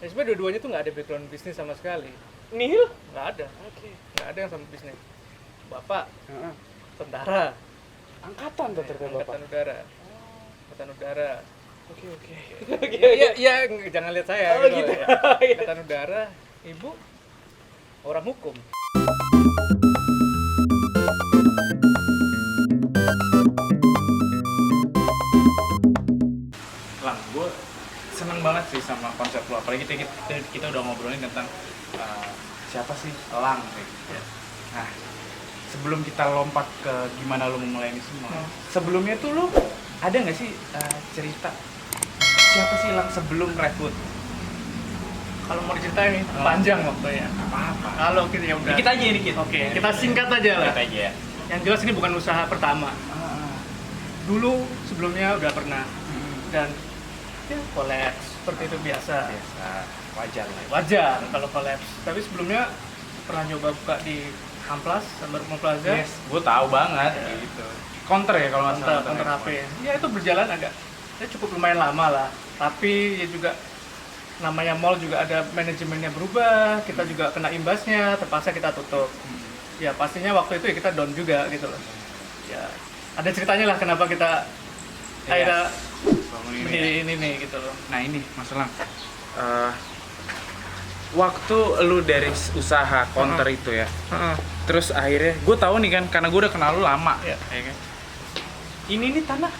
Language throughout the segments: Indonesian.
Ya, sebenarnya dua-duanya tuh nggak ada background bisnis sama sekali. Nihil? Nggak ada. Oke. Nggak ada yang sama bisnis. Bapak Heeh. tentara, Angkatan tuh ternyata Bapak. angkatan udara. Angkatan udara. Oke. Iya, jangan lihat saya. Oh, gitu. Ya. Angkatan udara, ibu orang hukum. Lang, gue seneng banget sih sama konsep lo. Apalagi kita udah ngobrolin tentang siapa sih Lang kayak gitu. Nah, sebelum kita lompat ke gimana lo memulai ini semua, sebelumnya tuh lo ada nggak sih cerita siapa sih Lang sebelum Redwood? Kalau mau diceritain nih, panjang waktunya. Apa-apa. Kalau kita ya udah. Dikit aja ya, dikit. Oke, kita singkat aja lah. Dikit aja ya. Yang jelas ini bukan usaha pertama. Dulu sebelumnya udah pernah dan ya kolaps seperti itu biasa. Biasa, wajar lah. Wajar kalau kolaps. Tapi sebelumnya pernah nyoba buka di Amplas sama Rumah Plaza. Yes, gue tahu banget Ya. gitu. Counter ya kalau nggak salah. Counter HP. Ya itu berjalan agak ya cukup lumayan lama lah. Tapi ya juga namanya mall juga ada manajemennya berubah, kita juga kena imbasnya, terpaksa kita tutup. Ya pastinya waktu itu ya kita down juga gitu loh. Ya ada ceritanya lah kenapa kita akhirnya Bangun ini ya. beli ini nih gitu loh. Nah ini Mas Lang, waktu lu dari usaha counter itu ya, terus akhirnya gue tahu nih kan, karena gue udah kenal lu lama, Iya. ya kan? Ini nih tanah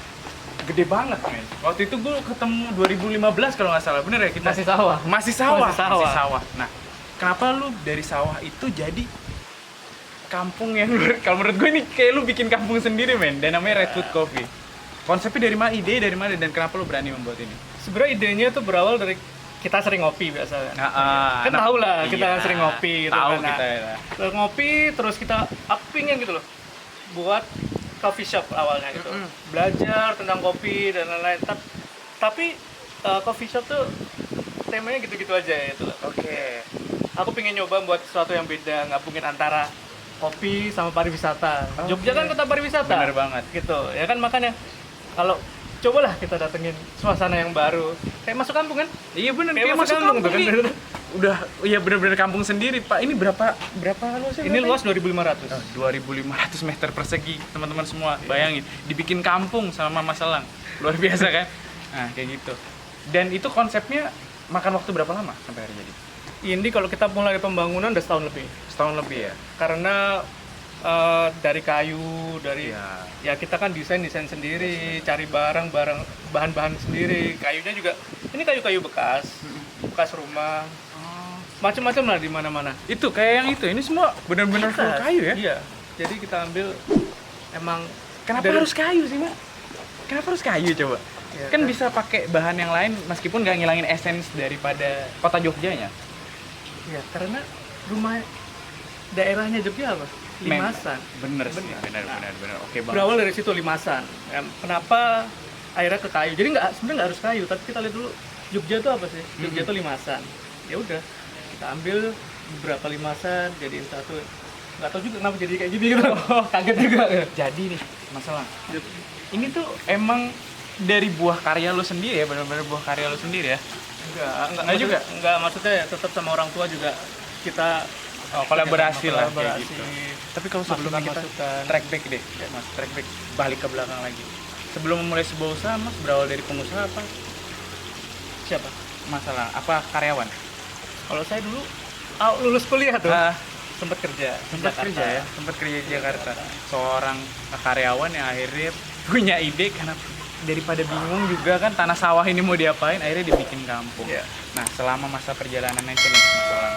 gede banget men. Waktu itu gue ketemu 2015 kalau nggak salah, bener ya kita? Masih sawah. Masih sawah. Masih sawah. Masih sawah. Nah, kenapa lu dari sawah itu jadi kampung yang kalau menurut gue ini kayak lu bikin kampung sendiri men, dan namanya Redwood Coffee. Konsepnya dari mana, ide dari mana, dan kenapa lu berani membuat ini? Sebenarnya idenya tuh berawal dari kita sering ngopi biasa. Kan tahu lah kita iya, sering ngopi gitu tahu kan. kita ya. Terus ngopi terus kita pingin gitu loh buat coffee shop awalnya gitu. Belajar tentang kopi dan lain-lain. Tapi coffee shop tuh temanya gitu-gitu aja gitu loh. Oke. Aku pengen nyoba buat sesuatu yang beda, gabungin antara kopi sama pariwisata. Oke. Jogja kan kota pariwisata. Bener banget. Gitu. Ya kan makanya kalau cobalah kita datengin suasana yang baru. Kayak masuk kampung kan? Iya bener, Kayak masuk kampung tuh kan. Ih. Udah, iya bener-bener kampung sendiri Pak. Ini berapa luasnya? Ini berapa luas 2.500. 2.500 meter persegi, teman-teman semua. Bayangin, dibikin kampung sama Mas Lang. Luar biasa kan? Nah, kayak gitu. Dan itu konsepnya makan waktu berapa lama sampai hari jadi? Ini kalau kita mulai pembangunan udah setahun lebih. Setahun lebih ya? Karena dari kayu, dari Iya. ya kita kan desain sendiri, cari bahan-bahan sendiri. Kayunya juga ini kayu-kayu bekas rumah. Macam-macam lah di mana-mana. Itu kayak yang itu, ini semua benar-benar full kayu ya? Iya. Jadi kita ambil emang Kenapa dari- harus kayu sih, Mbak? Kenapa harus kayu coba? Ya, Kan bisa pakai bahan yang lain meskipun nggak ngilangin esens daripada kota Jogjanya. ya karena rumah daerahnya Jogja apa? Limasan. Bener sih, Bener. bener. Oke banget. Berawal dari situ Limasan. Kenapa akhirnya ke kayu? Jadi sebenarnya nggak harus kayu, tapi kita lihat dulu Jogja itu apa sih? Jogja itu Limasan. Ya udah, kita ambil beberapa limasan, jadiin satu. Nggak tahu juga kenapa jadi kayak gini gitu. Kaget juga. Jadi nih, masalah. Ini tuh emang dari buah karya lu sendiri ya, bener-bener buah karya lu sendiri ya? Nggak juga? Enggak, maksudnya ya tetap sama orang tua juga kita Kolaborasi lah kayak kolaborasi. gitu. Tapi kalau sebelumnya kita Masukan. track back deh, Mas, track back balik ke belakang lagi. Sebelum memulai sebuah usaha, Mas berawal dari pengusaha apa? Siapa? Masalah apa karyawan? Kalau saya dulu lulus kuliah tuh, sempat kerja. di Sempat Jakarta. kerja ya, sempat kerja di Jakarta. Seorang karyawan yang akhirnya punya ide karena daripada bingung juga kan tanah sawah ini mau diapain, akhirnya dibikin kampung. Iya. Nah, selama masa perjalanan itu nih, masalah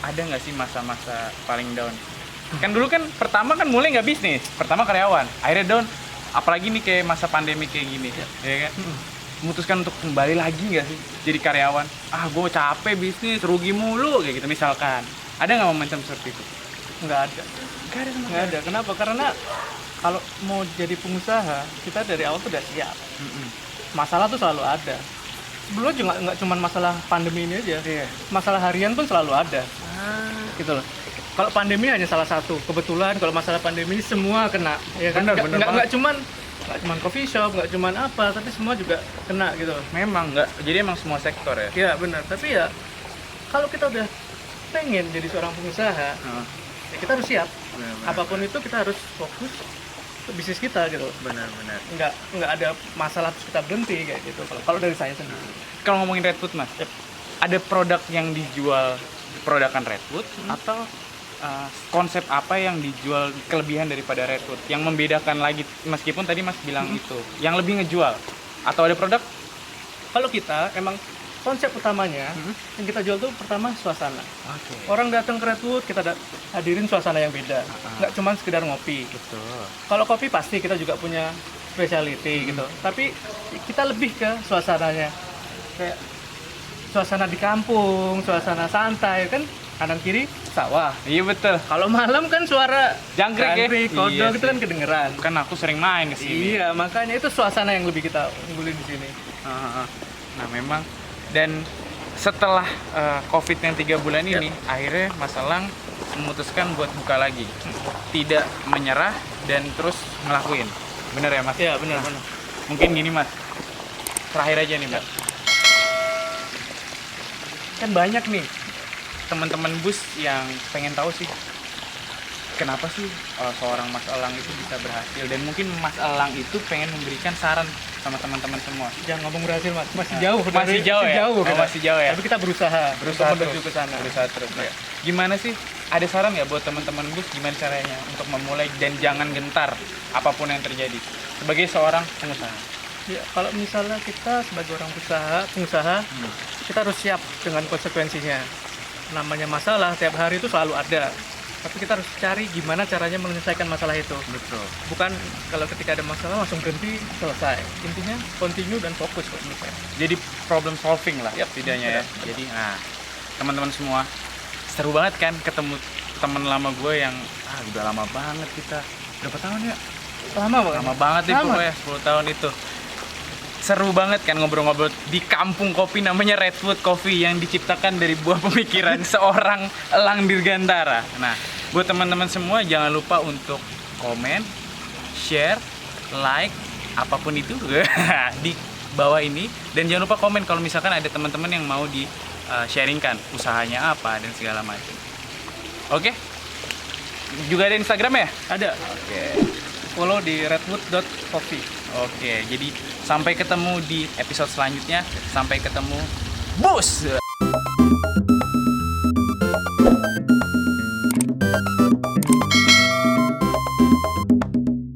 ada nggak sih masa-masa paling down? Kan dulu kan pertama kan mulai nggak bisnis, pertama karyawan, akhirnya down. Apalagi nih kayak masa pandemi kayak gini, ya kan? Memutuskan untuk kembali lagi nggak sih jadi karyawan? Gue capek bisnis, rugi mulu kayak gitu misalkan. Ada nggak momentum seperti itu? Nggak ada. Nggak ada. Kenapa? Karena kalau mau jadi pengusaha, kita dari awal tuh udah siap. Masalah tuh selalu ada. Sebelumnya juga nggak cuma masalah pandemi ini aja. Iya. Masalah harian pun selalu ada. Gitu loh. Kalau pandemi hanya salah satu. Kebetulan kalau masalah pandemi ini semua kena, ya kan? Benar, benar banget. Nggak cuman nggak cuma coffee shop, nggak cuma apa, tapi semua juga kena gitu. Memang nggak, jadi emang semua sektor ya. Iya benar, tapi ya kalau kita udah pengen jadi seorang pengusaha, ya kita harus siap. Benar-benar. Apapun itu kita harus fokus ke bisnis kita gitu. Benar-benar. Nggak ada masalah terus kita berhenti kayak gitu. Kalau dari saya sendiri. Kalau ngomongin Redwood mas, Yep. ada produk yang dijual produkan Redwood atau konsep apa yang dijual kelebihan daripada Redwood yang membedakan lagi, meskipun tadi mas bilang itu yang lebih ngejual, atau ada produk? Kalau kita emang konsep utamanya yang kita jual tuh pertama suasana. Oke. Orang datang ke Redwood, kita hadirin suasana yang beda. Nggak cuma sekedar ngopi. Betul. Kalau kopi pasti kita juga punya specialty gitu. Tapi kita lebih ke suasananya. Kayak suasana di kampung, suasana santai kan, kanan kiri sawah. Iya betul. Kalau malam kan suara Jangkrik ya? kodok Iya itu sih. kan kedengeran. Kan aku sering main ke sini. Iya, makanya itu suasana yang lebih kita unggulin di sini. Nah memang, dan setelah COVID yang 3 bulan ini, akhirnya Mas Elang memutuskan buat buka lagi, tidak menyerah dan terus ngelakuin. Bener ya Mas? Iya, benar. Mungkin gini Mas, terakhir aja nih Mbak. Kan banyak nih teman-teman bus yang pengen tahu sih, kenapa sih seorang Mas Elang itu bisa berhasil, dan mungkin Mas Elang itu pengen memberikan saran sama teman-teman semua. Jangan ngomong berhasil, Mas. Masih jauh. Masih jauh ya? Oh, kita. masih jauh ya? Tapi kita berusaha Berusaha untuk menuju terus. ke sana. Berusaha terus. Ya. Gimana sih? Ada saran nggak buat teman-teman bus gimana caranya untuk memulai dan jangan gentar apapun yang terjadi sebagai seorang pengusaha? Ya, kalau misalnya kita sebagai orang pengusaha, kita harus siap dengan konsekuensinya. Namanya masalah tiap hari itu selalu ada. Tapi kita harus cari gimana caranya menyelesaikan masalah itu. Betul. Bukan kalau ketika ada masalah langsung berhenti, selesai. Intinya continue dan fokus kok menurut saya. Jadi problem solving lah setidaknya ya. Jadi teman-teman semua, seru banget kan ketemu teman lama gue yang udah lama banget kita. Berapa tahun ya? Lama banget nih pokoknya 10 tahun itu. Seru banget kan ngobrol-ngobrol di kampung kopi namanya Redwood Coffee yang diciptakan dari buah pemikiran seorang Elang Dirgantara. Nah, buat teman-teman semua jangan lupa untuk komen, share, like, apapun itu di bawah ini, dan jangan lupa komen kalau misalkan ada teman-teman yang mau di sharingkan usahanya apa dan segala macam. Oke? Juga ada Instagram ya? Ada. Oke. Follow di redwood.coffee. Oke, jadi sampai ketemu di episode selanjutnya. Sampai ketemu, bos!